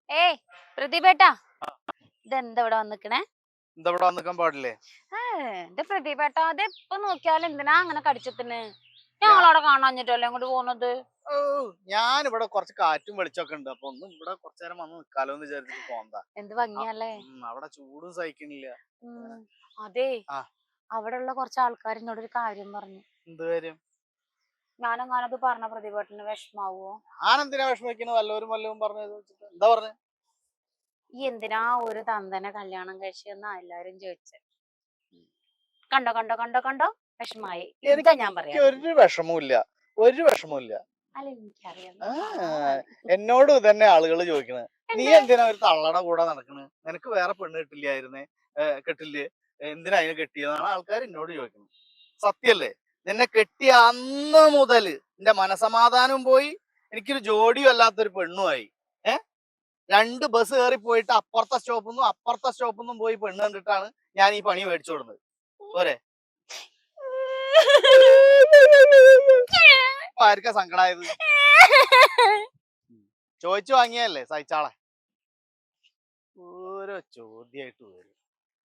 ഏയ് പ്രതിഭേട്ടാ, ഇതെന്താ ഇവിടെ വന്നിക്കണേ? എന്താ ഇവിടെ വന്നിക്കാൻ പാടില്ലേ? എന്റെ പ്രതിഭേട്ടാ, അതെപ്പോ നോക്കിയാലും എന്തിനാ അങ്ങനെ കടിച്ചെത്തിന്? ഞാ ഞങ്ങളവിടെ കാണാഞ്ഞിട്ടല്ലേ ഇങ്ങോട്ട് പോകുന്നത്? ഓ ഞാനിവിടെ കുറച്ച് കാറ്റും വെളിച്ചൊക്കെ ഉണ്ട്. അപ്പൊ ഒന്നും ഇവിടെ കുറച്ചു നേരം വന്ന് നിക്കാലോ എന്ന് വിചാരിച്ചിട്ട് പോന്നതാ. എന്ത് ഭംഗിയല്ലേ. അവിടെ ചൂടും സഹിക്കണില്ല. ഉം. അതെ, ആ അവിടെയുള്ള കുറച്ച് ആൾക്കാർ എന്നോടൊരു കാര്യം പറഞ്ഞു. എന്ത് കാര്യം? ഞാനെങ്ങാനത് പറഞ്ഞ പ്രതിഭേട്ടന് വിഷമാവോ? ഞാനെന്തിനാ വിഷമിക്കുന്നത്? വല്ലവരും പറഞ്ഞത് വെച്ചിട്ട് എന്താ പറഞ്ഞ? ഈ എന്തിനാ ഒരു തന്തനെ കല്യാണം കഴിച്ചെന്നാ എല്ലാരും ചോദിച്ചെ. കണ്ടോ കണ്ടോ കണ്ടോ കണ്ടോ, വിഷമായി. ഇതാ ഞാൻ എനിക്ക് പറയാറ്. ഒരു വിഷമവും ഒരു വിഷമവും ഇല്ല. അല്ല, എനിക്കറിയാം. എന്നോട് ഇതന്നെ ആളുകൾ ചോദിക്കണത്. നീ എന്ത്? എന്തിനാ ഒരു തള്ളയുടെ കൂടെ നടക്കണ്? നിനക്ക് വേറെ പെണ്ണ് കിട്ടില്ലായിരുന്നേ? കെട്ടില്ലേ? എന്തിനാ അതിനെ കെട്ടിയതാണ് ആൾക്കാർ എന്നോട് ചോദിക്കുന്നത്. സത്യല്ലേ? നിന്നെ കെട്ടിയ അന്ന് മുതൽ എന്റെ മനസമാധാനവും പോയി, എനിക്കൊരു ജോഡിയും അല്ലാത്തൊരു പെണ്ണുമായി. ഏഹ് 2 ബസ് കയറി പോയിട്ട് അപ്പുറത്തെ സ്റ്റോപ്പിൽ നിന്നും പോയി പെണ്ണ് കണ്ടിട്ടാണ് ഞാൻ ഈ പണി മേടിച്ചു കൊടുക്കുന്നത്. പോരെ? ആർക്കാ സങ്കടായത്? ചോദിച്ചു വാങ്ങിയല്ലേ, സഹിച്ചാളെ. ഓരോ ചോദ്യായിട്ട് വരും.